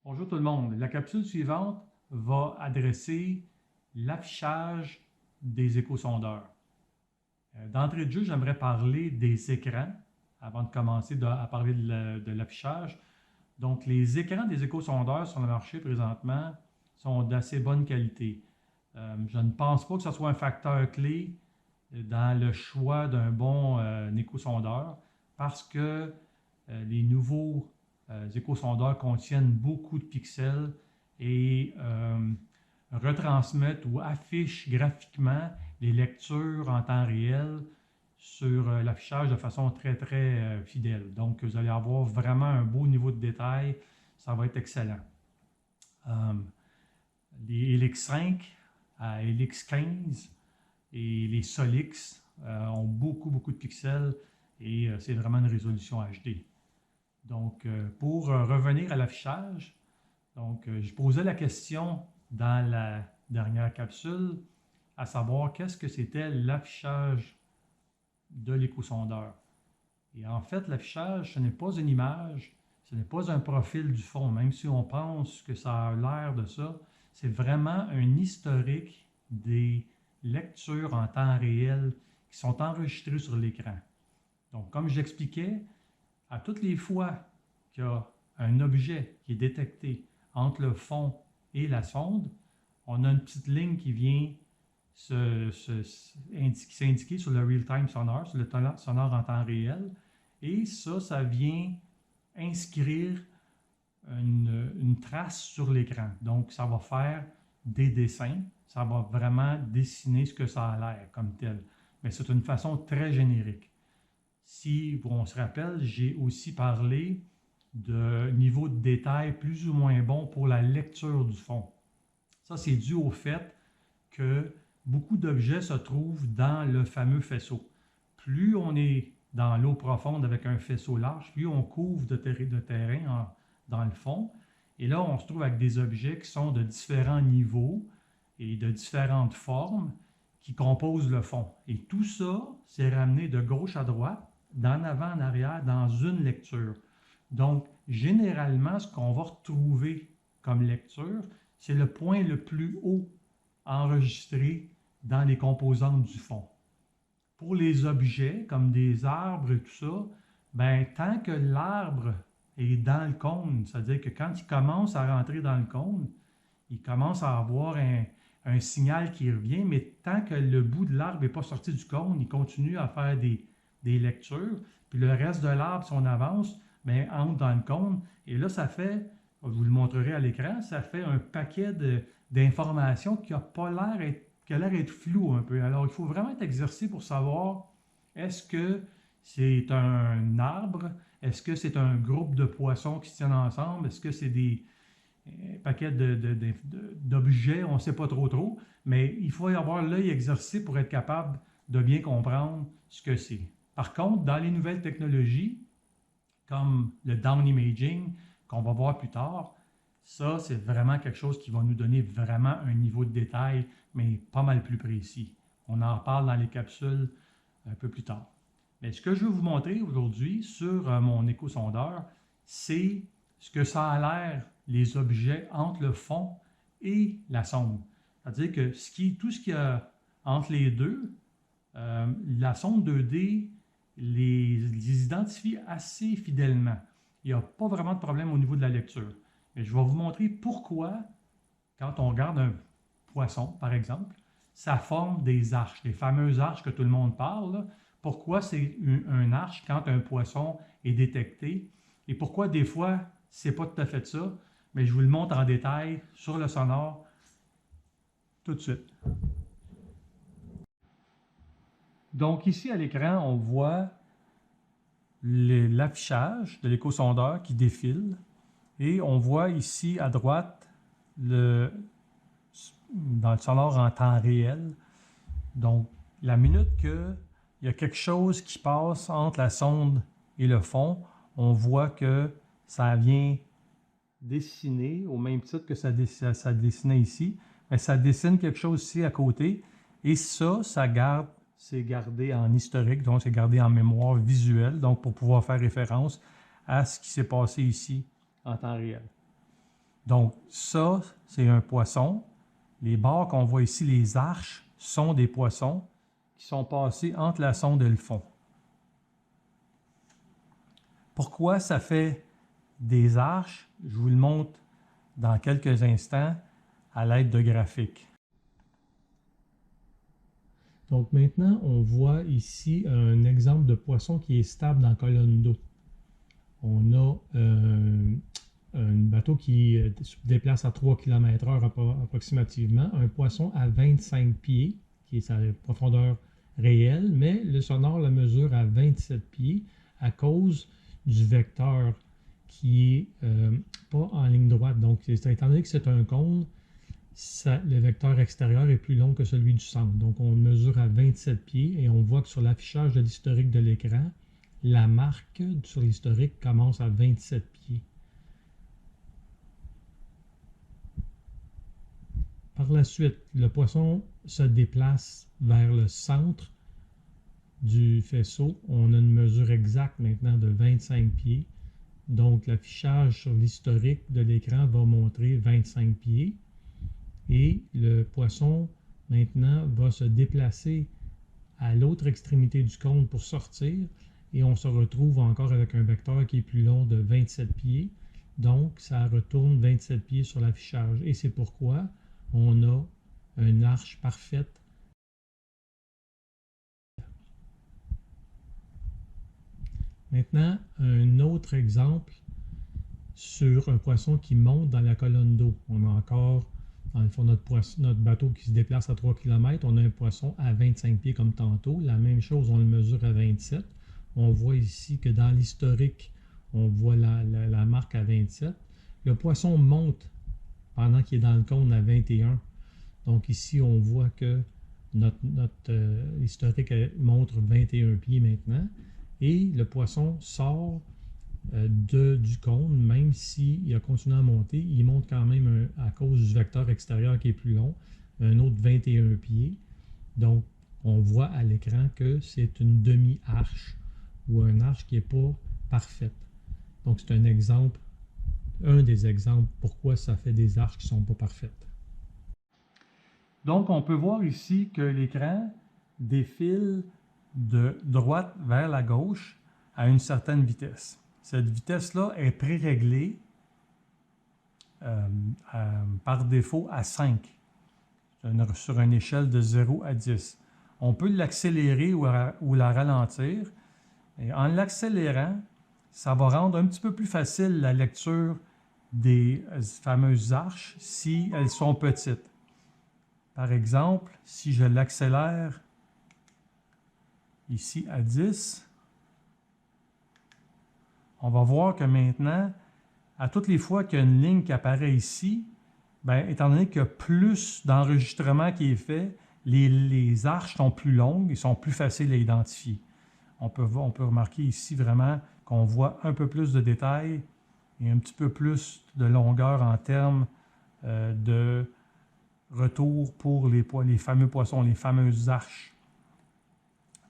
Bonjour tout le monde. La capsule suivante va adresser l'affichage des échosondeurs. D'entrée de jeu, j'aimerais parler des écrans avant de commencer à parler de l'affichage. Donc, les écrans des échosondeurs sur le marché présentement sont d'assez bonne qualité. Je ne pense pas que ce soit un facteur clé dans le choix d'un bon échosondeur parce que les nouveaux échosondeurs contiennent beaucoup de pixels et retransmettent ou affichent graphiquement les lectures en temps réel sur l'affichage de façon très fidèle. Donc, vous allez avoir vraiment un beau niveau de détail. Ça va être excellent. Les LX5 à LX15 et les Solix ont beaucoup de pixels et c'est vraiment une résolution HD. Donc, pour revenir à l'affichage, je posais la question dans la dernière capsule, à savoir qu'est-ce que c'était l'affichage de l'échosondeur. Et en fait, l'affichage, ce n'est pas une image, ce n'est pas un profil du fond, même si on pense que ça a l'air de ça, c'est vraiment un historique des lectures en temps réel qui sont enregistrées sur l'écran. Donc, comme j'expliquais, à toutes les fois qu'il y a un objet qui est détecté entre le fond et la sonde, on a une petite ligne qui vient s'indiquer sur le real-time sonar, sur le sonar en temps réel. Et ça vient inscrire une trace sur l'écran. Donc, ça va faire des dessins. Ça va vraiment dessiner ce que ça a l'air comme tel. Mais c'est une façon très générique. Si on se rappelle, j'ai aussi parlé de niveau de détail plus ou moins bon pour la lecture du fond. Ça, c'est dû au fait que beaucoup d'objets se trouvent dans le fameux faisceau. Plus on est dans l'eau profonde avec un faisceau large, plus on couvre de terrain dans le fond. Et là, on se trouve avec des objets qui sont de différents niveaux et de différentes formes qui composent le fond. Et tout ça, c'est ramené de gauche à droite, d'en avant en arrière, dans une lecture. Donc, généralement, ce qu'on va retrouver comme lecture, c'est le point le plus haut enregistré dans les composantes du fond. Pour les objets, comme des arbres et tout ça, ben, tant que l'arbre est dans le cône, c'est-à-dire que quand il commence à rentrer dans le cône, il commence à avoir un signal qui revient, mais tant que le bout de l'arbre n'est pas sorti du cône, il continue à faire des lectures. Puis le reste de l'arbre, si on avance, ben, entre dans le cône. Et là, ça fait, je vous le montrerai à l'écran, ça fait un paquet d'informations qui a l'air d'être flou un peu. Alors, il faut vraiment être exercé pour savoir est-ce que c'est un arbre, est-ce que c'est un groupe de poissons qui se tiennent ensemble, est-ce que c'est des paquets d'objets, on ne sait pas trop, mais il faut y avoir l'œil exercé pour être capable de bien comprendre ce que c'est. Par contre, dans les nouvelles technologies, comme le down imaging, qu'on va voir plus tard, ça, c'est vraiment quelque chose qui va nous donner vraiment un niveau de détail, mais pas mal plus précis. On en parle dans les capsules un peu plus tard. Mais ce que je veux vous montrer aujourd'hui sur mon échosondeur, c'est ce que ça a l'air, les objets entre le fond et la sonde. C'est-à-dire que tout ce qu'il y a entre les deux, la sonde 2D les identifie assez fidèlement. Il n'y a pas vraiment de problème au niveau de la lecture. Mais je vais vous montrer pourquoi, quand on regarde un poisson, par exemple, ça forme des arches, les fameuses arches que tout le monde parle. Là. Pourquoi c'est un arche quand un poisson est détecté et pourquoi des fois, c'est pas tout à fait ça. Mais je vous le montre en détail sur le sonore tout de suite. Donc ici à l'écran, on voit l'affichage de l'échosondeur qui défile et on voit ici à droite dans le sonore en temps réel. Donc la minute qu'il y a quelque chose qui passe entre la sonde et le fond, on voit que ça vient dessiner au même titre que ça dessinait ici, mais ça dessine quelque chose ici à côté et c'est gardé en historique, donc c'est gardé en mémoire visuelle, donc pour pouvoir faire référence à ce qui s'est passé ici en temps réel. Donc ça, c'est un poisson. Les barres qu'on voit ici, les arches, sont des poissons qui sont passés entre la sonde et le fond. Pourquoi ça fait des arches? Je vous le montre dans quelques instants à l'aide de graphiques. Donc maintenant, on voit ici un exemple de poisson qui est stable dans la colonne d'eau. On a un bateau qui se déplace à 3 km/h approximativement, un poisson à 25 pieds, qui est sa profondeur réelle, mais le sonar le mesure à 27 pieds à cause du vecteur qui est pas en ligne droite. Donc, étant donné que c'est un cône, le vecteur extérieur est plus long que celui du centre. Donc, on mesure à 27 pieds et on voit que sur l'affichage de l'historique de l'écran, la marque sur l'historique commence à 27 pieds. Par la suite, le poisson se déplace vers le centre du faisceau. On a une mesure exacte maintenant de 25 pieds. Donc, l'affichage sur l'historique de l'écran va montrer 25 pieds. Et le poisson, maintenant, va se déplacer à l'autre extrémité du cône pour sortir. Et on se retrouve encore avec un vecteur qui est plus long de 27 pieds. Donc, ça retourne 27 pieds sur l'affichage. Et c'est pourquoi on a une arche parfaite. Maintenant, un autre exemple sur un poisson qui monte dans la colonne d'eau. On a encore, dans le fond, notre bateau qui se déplace à 3 km. On a un poisson à 25 pieds comme tantôt. La même chose, on le mesure à 27. On voit ici que dans l'historique, on voit la marque à 27. Le poisson monte pendant qu'il est dans le cône à 21. Donc ici, on voit que notre historique montre 21 pieds maintenant. Et le poisson sort du cône, même s'il a continué à monter, il monte quand même à cause du vecteur extérieur qui est plus long, un autre 21 pieds. Donc, on voit à l'écran que c'est une demi-arche ou une arche qui n'est pas parfaite. Donc, c'est un exemple, un des exemples pourquoi ça fait des arches qui ne sont pas parfaites. Donc, on peut voir ici que l'écran défile de droite vers la gauche à une certaine vitesse. Cette vitesse-là est pré-réglée par défaut à 5 sur une échelle de 0 à 10. On peut l'accélérer ou la ralentir. Et en l'accélérant, ça va rendre un petit peu plus facile la lecture des fameuses arches si elles sont petites. Par exemple, si je l'accélère ici à 10, on va voir que maintenant, à toutes les fois qu'il y a une ligne qui apparaît ici, bien, étant donné qu'il y a plus d'enregistrement qui est fait, les arches sont plus longues et sont plus faciles à identifier. On peut remarquer ici vraiment qu'on voit un peu plus de détails et un petit peu plus de longueur en termes de retour pour les fameux poissons, les fameuses arches.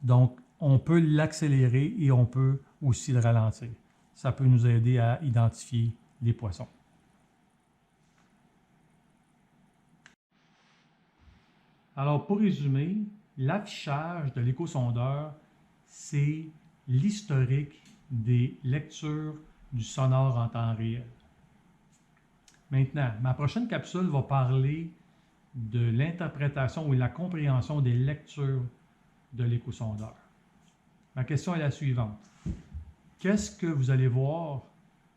Donc, on peut l'accélérer et on peut aussi le ralentir. Ça peut nous aider à identifier les poissons. Alors, pour résumer, l'affichage de l'échosondeur, c'est l'historique des lectures du sonore en temps réel. Maintenant, ma prochaine capsule va parler de l'interprétation ou de la compréhension des lectures de l'échosondeur. Ma question est la suivante. Qu'est-ce que vous allez voir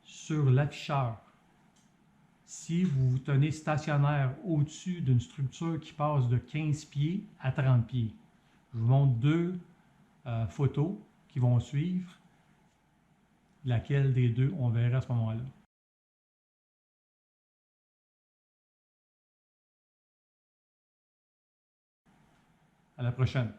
sur l'afficheur si vous vous tenez stationnaire au-dessus d'une structure qui passe de 15 pieds à 30 pieds? Je vous montre deux photos qui vont suivre. Laquelle des deux on verra à ce moment-là? À la prochaine.